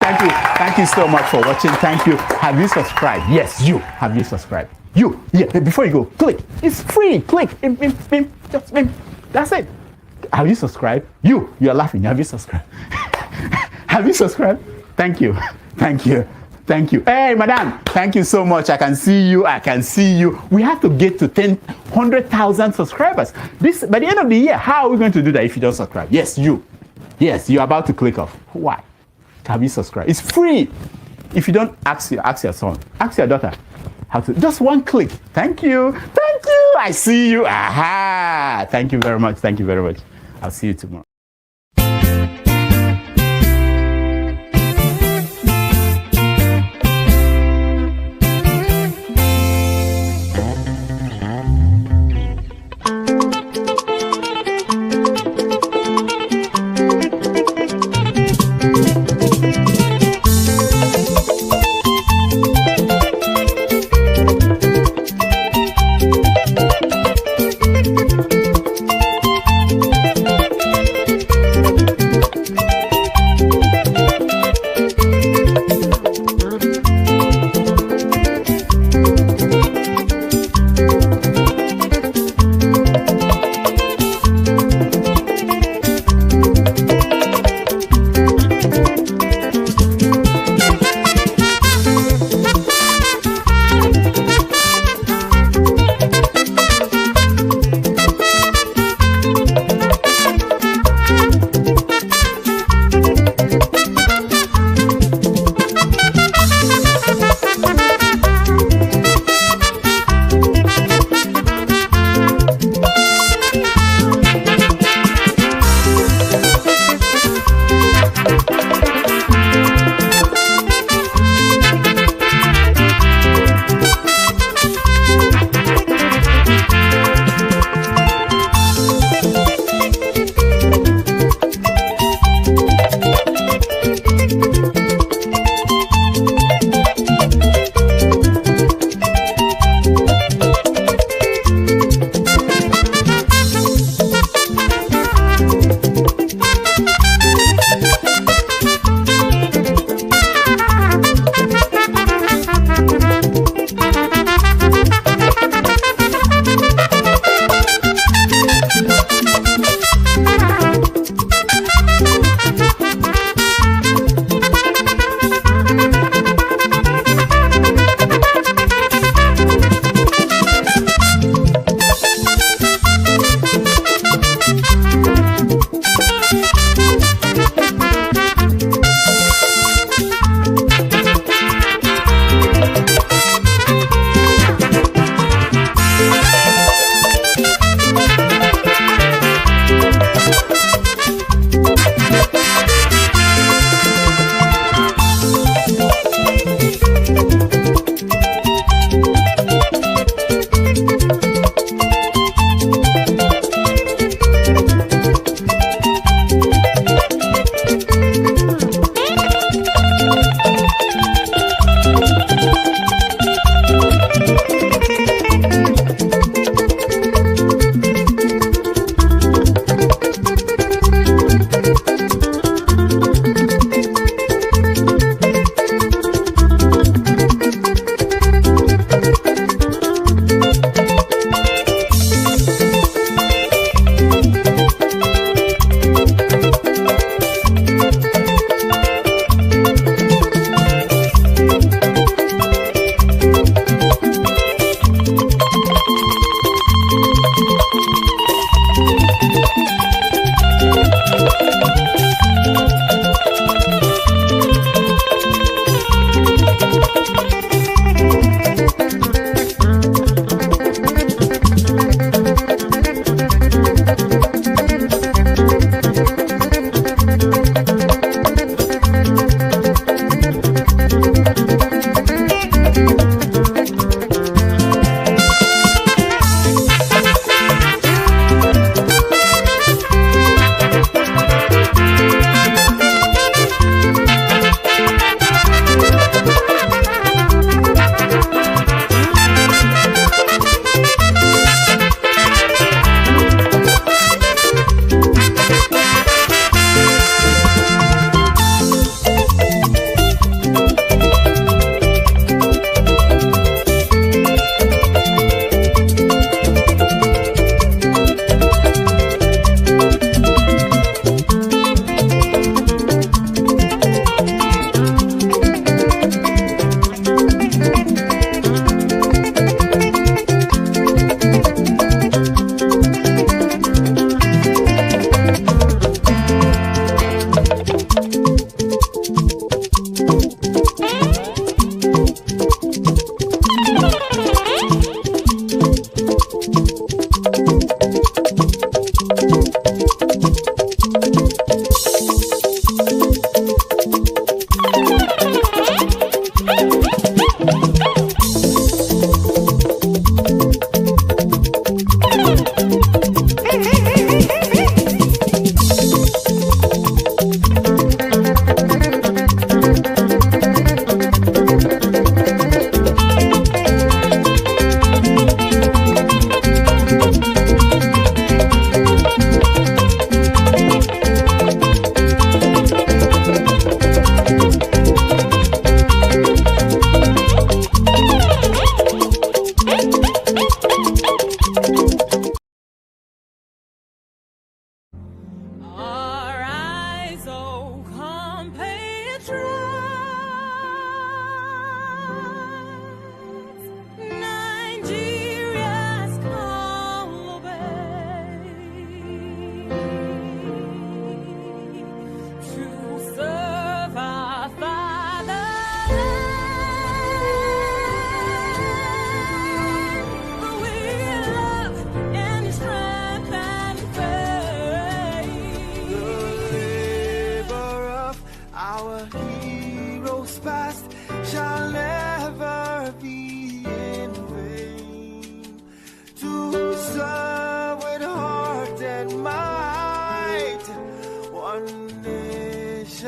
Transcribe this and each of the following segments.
Thank you. Thank you so much for watching. Thank you. Have you subscribed? Yes, you. Have you subscribed? You. Yeah, before you go, click. It's free. Click. Just that's it. Have you subscribed? You are laughing. Have you subscribed? Have you subscribed? Thank you. Thank you. Thank you. Hey, madam, thank you so much. I can see you. I can see you. We have to get to 100,000 subscribers. This by the end of the year. How are we going to do that if you don't subscribe? Yes, you. Yes, you're about to click off. Why? Have you subscribed? It's free. If you don't, ask your son, ask your daughter how to. Just one click. Thank you. Thank you. I see you. Aha. Thank you very much. Thank you very much. I'll see you tomorrow.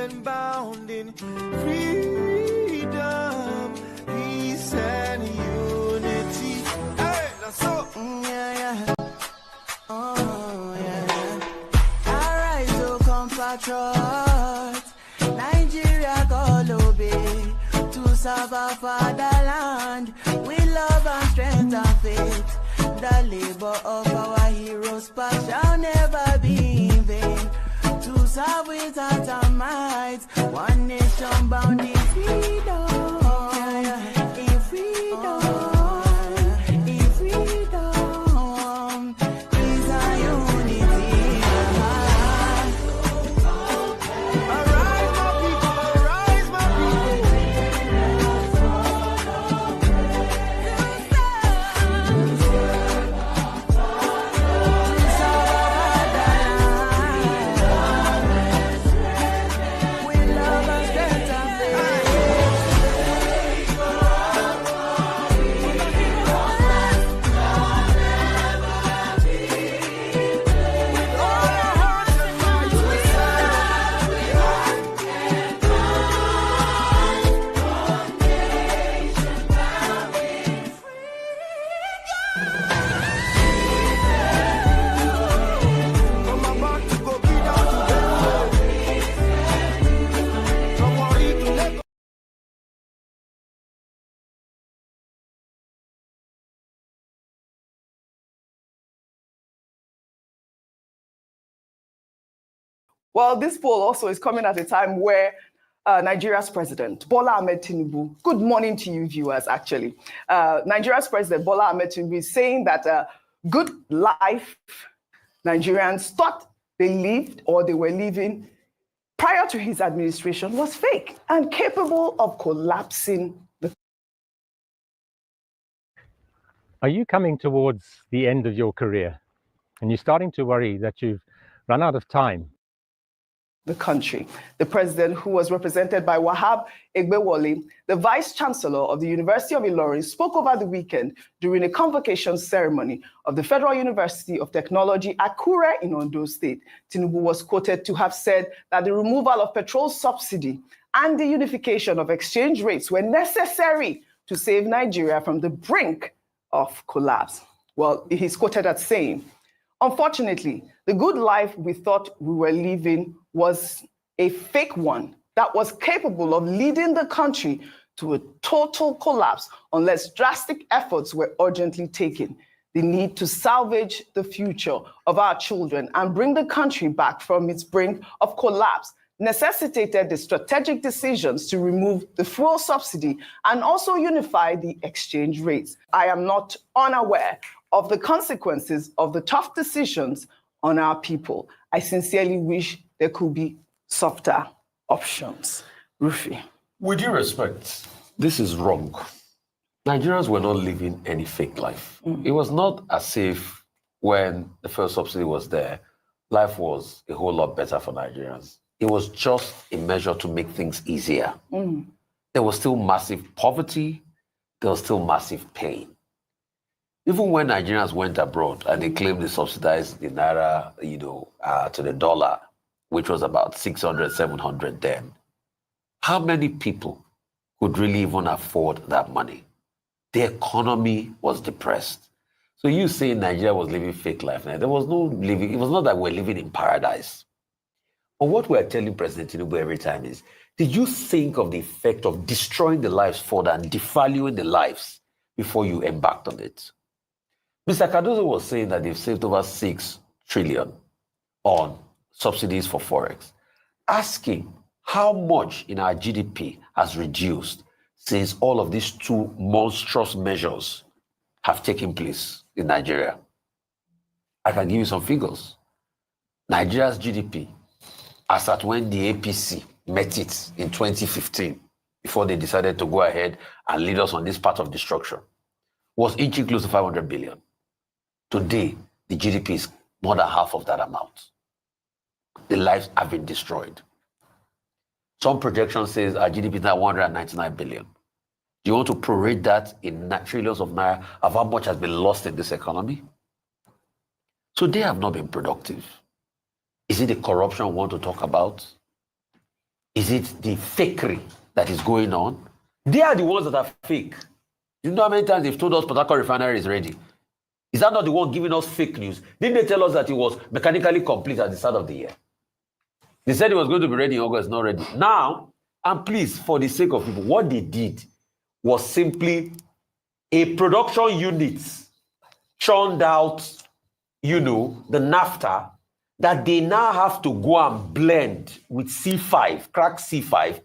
and bound in freedom, peace and unity. Hey, that's so. Oh, yeah. Arise, O compatriots, Nigeria call obey, to serve our fatherland with love and strength and faith. The labor of our heroes past shall never be in vain. To serve with heart and might, one nation bound in freedom, in freedom, in freedom, peace and unity. Arise, my people, arise, my Well, this poll also is coming at a time where Nigeria's president, Bola Ahmed Tinubu, good morning to you viewers, actually. Nigeria's president, Bola Ahmed Tinubu, is saying that good life Nigerians thought they lived or they were living prior to his administration was fake and capable of collapsing the. Are you coming towards the end of your career and you're starting to worry that you've run out of time? The country. The president, who was represented by Wahab Egbewole, the vice chancellor of the University of Ilorin, spoke over the weekend during a convocation ceremony of the Federal University of Technology, Akure in Ondo State. Tinubu was quoted to have said that the removal of petrol subsidy and the unification of exchange rates were necessary to save Nigeria from the brink of collapse. Well, he's quoted as saying, unfortunately, the good life we thought we were living was a fake one that was capable of leading the country to a total collapse unless drastic efforts were urgently taken. The need to salvage the future of our children and bring the country back from its brink of collapse necessitated the strategic decisions to remove the fuel subsidy and also unify the exchange rates. I am not unaware of the consequences of the tough decisions on our people. I sincerely wish there could be softer options. Rufi. With due respect, this is wrong. Nigerians were not living any fake life. It was not as if when the first subsidy was there, life was a whole lot better for Nigerians. It was just a measure to make things easier. There was still massive poverty. There was still massive pain. Even when Nigerians went abroad and they claimed they subsidized the naira, to the dollar, which was about 600, 700 then, how many people could really even afford that money? The economy was depressed. So you say Nigeria was living fake life. Now, there was no living, it was not that we're living in paradise. But what we're telling President Tinubu every time is, did you think of the effect of destroying the lives further and devaluing the lives before you embarked on it? Mr. Cardozo was saying that they've saved over 6 trillion on subsidies for Forex, asking how much in our GDP has reduced since all of these 2 monstrous measures have taken place in Nigeria. I can give you some figures. Nigeria's GDP, as at when the APC met it in 2015, before they decided to go ahead and lead us on this path of destruction, was inching close to 500 billion. Today, the GDP is more than half of that amount. The lives have been destroyed. Some projection says our GDP is now 199 billion. Do you want to prorate that in trillions of naira of how much has been lost in this economy? So they have not been productive. Is it the corruption we want to talk about? Is it the fakery that is going on? They are the ones that are fake. You know how many times they've told us Port Harcourt refinery is ready? Is that not the one giving us fake news? Didn't they tell us that it was mechanically complete at the start of the year? They said it was going to be ready in August, not ready. Now, and please, for the sake of people, what they did was simply a production unit churned out, the naphtha that they now have to go and blend with C5, crack C5,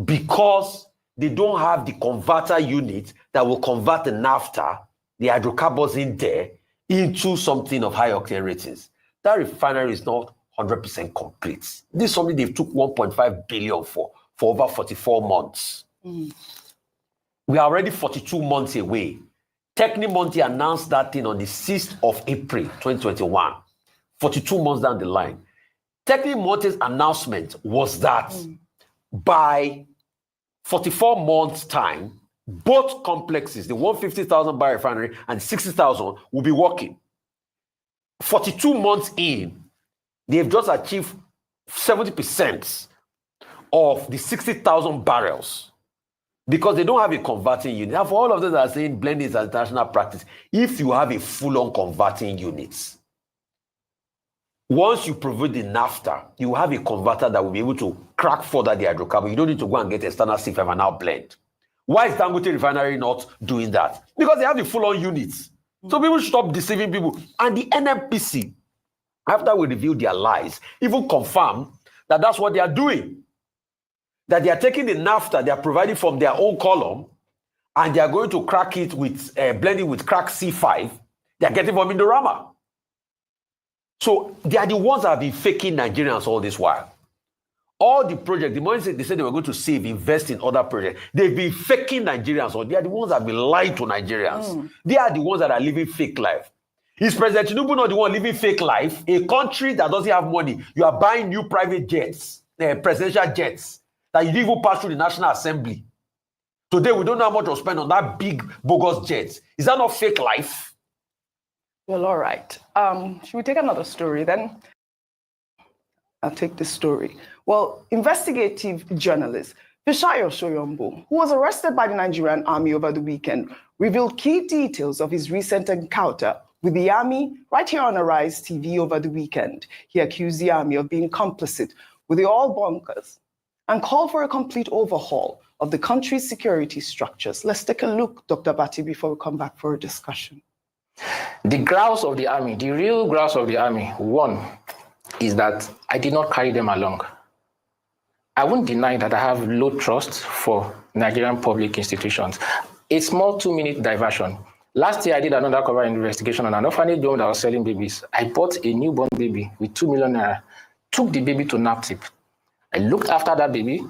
because they don't have the converter unit that will convert the naphtha, the hydrocarbons in there, into something of high octane ratings. That refinery is not 100% complete. This is something they've took 1.5 billion for over 44 months. We are already 42 months away. Technimonte announced that thing on the 6th of April, 2021. 42 months down the line. Technimonte's announcement was that by 44 months' time, both complexes, the 150,000 barrel refinery and 60,000, will be working. 42 months in, they've just achieved 70% of the 60,000 barrels because they don't have a converting unit. Now, for all of those that are saying blending is international practice, if you have a full-on converting unit, once you provide the naphtha, you have a converter that will be able to crack further the hydrocarbon. You don't need to go and get external C5 and now blend. Why is Dangote Refinery not doing that? Because they have the full-on units. So people should stop deceiving people. And the NNPC, after we revealed their lies, even confirmed that that's what they are doing. That they are taking the naphtha they are providing from their own column and they are going to crack it with, blending with crack C5. They are getting from Indorama. So they are the ones that have been faking Nigerians all this while. All the projects, the money they said they were going to save, invest in other projects, they've been faking Nigerians, or they are the ones that have been lying to Nigerians. They are the ones that are living fake life. Is President Tinubu not the one living fake life? A country that doesn't have money, you are buying new private jets, presidential jets, that you didn't even pass through the National Assembly. Today, we don't know how much to spend on that big, bogus jet. Is that not fake life? Well, all right. Should we take another story then? I'll take this story. Well, investigative journalist Fishayo Soyombo, who was arrested by the Nigerian army over the weekend, revealed key details of his recent encounter with the army right here on Arise TV over the weekend. He accused the army of being complicit with the oil bunkers and called for a complete overhaul of the country's security structures. Let's take a look, Dr. Bati, before we come back for a discussion. The grouse of the army, the real grouse of the army, one, is that I did not carry them along. I won't deny that I have low trust for Nigerian public institutions. A small 2-minute diversion. Last year, I did an undercover investigation on an orphanage home that was selling babies. I bought a newborn baby with 2 million naira, took the baby to NAPTIP. I looked after that baby.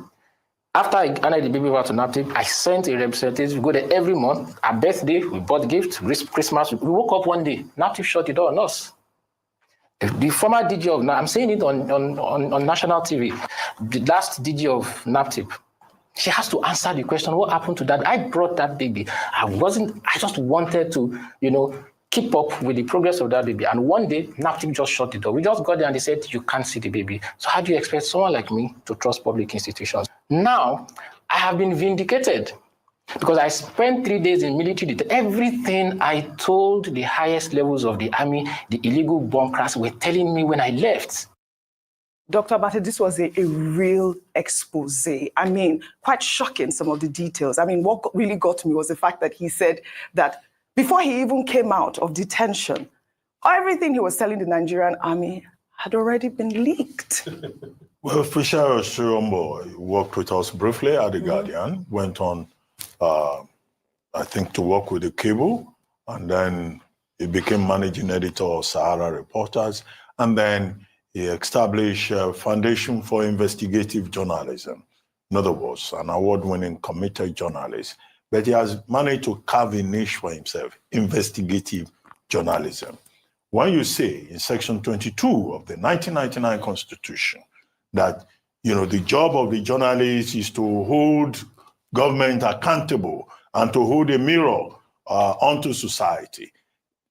After I handed the baby over to NAPTIP, I sent a representative. We go there every month. Our birthday, we bought gifts, Christmas. We woke up one day, NAPTIP shut the door on us. The former DG of, I'm saying it on national TV, the last DG of NAPTIP, she has to answer the question, what happened to that? I brought that baby. I just wanted to, keep up with the progress of that baby. And one day, NAPTIP just shut the door. We just got there and they said, you can't see the baby. So how do you expect someone like me to trust public institutions? Now, I have been vindicated because I spent 3 days in military. Everything I told the highest levels of the army, the illegal bunkers were telling me when I left. Dr. Bate, this was a real expose. I mean, quite shocking, some of the details. I mean, what really got me was the fact that he said that before he even came out of detention, everything he was telling the Nigerian army had already been leaked. Well, Fishayo Soyombo worked with us briefly at The Guardian, went on, I think, to work with the cable, and then he became managing editor of Sahara Reporters, and then he established a foundation for investigative journalism. In other words, an award-winning committed journalist. But he has managed to carve a niche for himself, investigative journalism. When you say in Section 22 of the 1999 Constitution that, the job of the journalist is to hold government accountable and to hold a mirror onto society,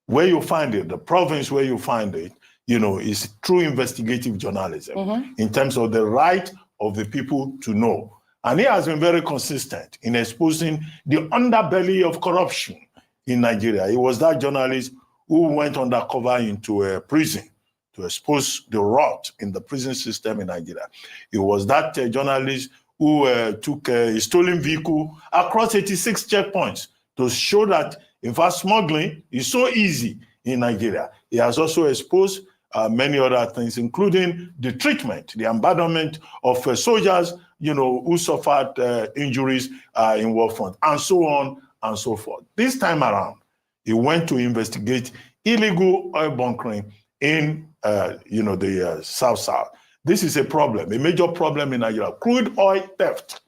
where you find it, the province where you find it, is true investigative journalism in terms of the right of the people to know. And he has been very consistent in exposing the underbelly of corruption in Nigeria. He was that journalist who went undercover into a prison to expose the rot in the prison system in Nigeria. He was that journalist who took a stolen vehicle across 86 checkpoints to show that, in fact, smuggling is so easy in Nigeria. He has also exposed many other things, including the treatment, the abandonment of soldiers, who suffered injuries in war front, and so on and so forth. This time around, he went to investigate illegal oil bunkering in, the South. This is a problem, a major problem in Nigeria. Crude oil theft,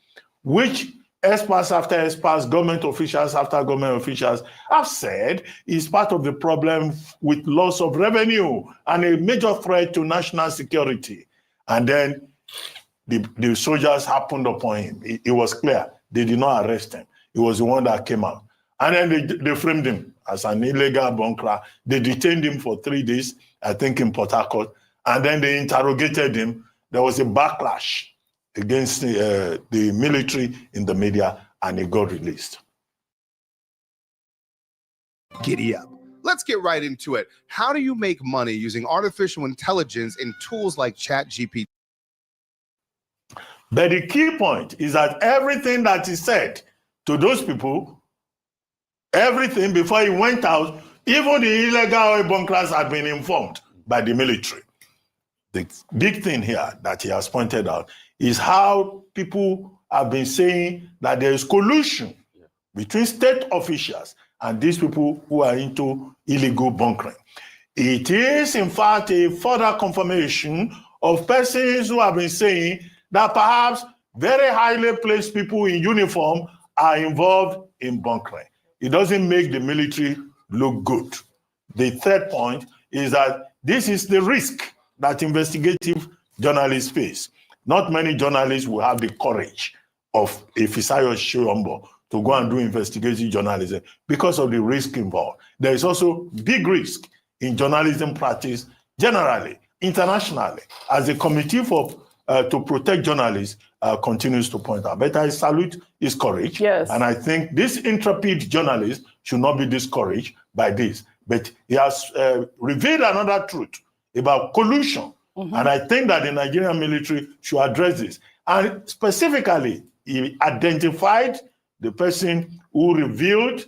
which experts after experts, government officials after government officials have said is part of the problem with loss of revenue and a major threat to national security. And then the soldiers happened upon him. It was clear. They did not arrest him. He was the one that came out. And then they framed him as an illegal bunkerer. They detained him for 3 days, I think in Port Harcourt. And then they interrogated him. There was a backlash against the military in the media, and he got released. Giddy up. Let's get right into it. How do you make money using artificial intelligence in tools like ChatGPT? But the key point is that everything that he said to those people, everything before he went out, even the illegal oil bunkers had been informed by the military. The big thing here that he has pointed out is how people have been saying that there is collusion between state officials and these people who are into illegal bunkering. It is, in fact, a further confirmation of persons who have been saying that perhaps very highly placed people in uniform are involved in bunkering. It doesn't make the military look good. The third point is that this is the risk that investigative journalists face. Not many journalists will have the courage of a Fisayo Shombo to go and do investigative journalism because of the risk involved. There is also big risk in journalism practice generally, internationally, as the Committee to Protect Journalists continues to point out. But I salute his courage. Yes. And I think this intrepid journalist should not be discouraged by this. But he has revealed another truth about collusion. Mm-hmm. And I think that the Nigerian military should address this. And specifically, he identified the person who revealed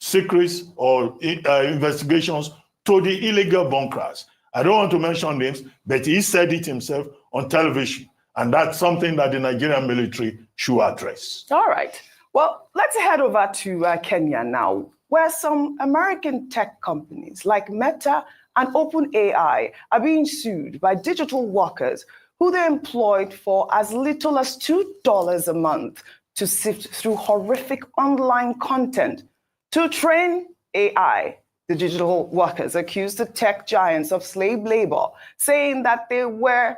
secrets or investigations to the illegal bunkers. I don't want to mention names, but he said it himself on television. And that's something that the Nigerian military should address. All right. Well, let's head over to Kenya now, where some American tech companies like Meta and OpenAI are being sued by digital workers who they employed for as little as $2 a month to sift through horrific online content to train AI. The digital workers accused the tech giants of slave labor, saying that they were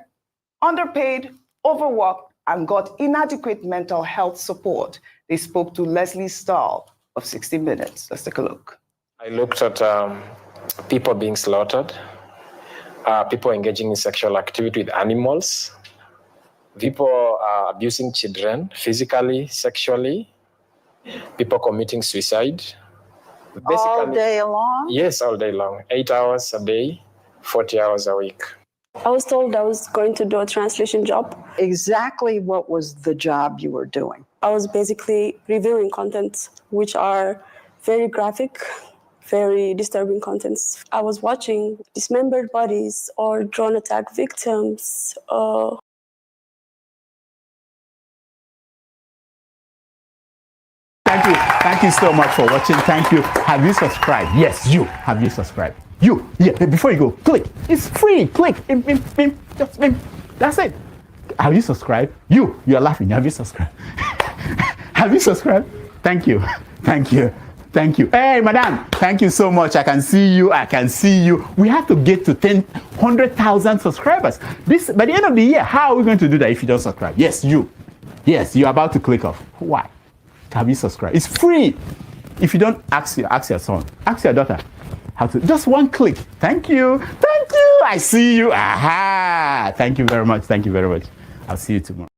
underpaid, overworked, and got inadequate mental health support. They spoke to Leslie Stahl of 60 Minutes. Let's take a look. I looked at people being slaughtered, people engaging in sexual activity with animals, people abusing children physically, sexually, people committing suicide. Basically, all day long? Yes, all day long. 8 hours a day, 40 hours a week. I was told I was going to do a translation job. Exactly what was the job you were doing? I was basically reviewing content which are very graphic, very disturbing contents. I was watching dismembered bodies or drone attack victims. Thank you so much for watching. Thank you. Have you subscribed? Yes, you. Have you subscribed? You. Yeah, before you go, click. It's free. Click. Just that's it. Have you subscribed? You are laughing. Have you subscribed? Have you subscribed? Thank you. Thank you. Thank you. Hey, madam. Thank you so much. I can see you. I can see you. We have to get to 100,000 subscribers. This by the end of the year. How are we going to do that if you don't subscribe? Yes, you. Yes, you're about to click off. Why? Have you subscribed? It's free. If you don't, ask your son, ask your daughter how to. Just one click. Thank you. Thank you. I see you. Aha. Thank you very much. Thank you very much. I'll see you tomorrow.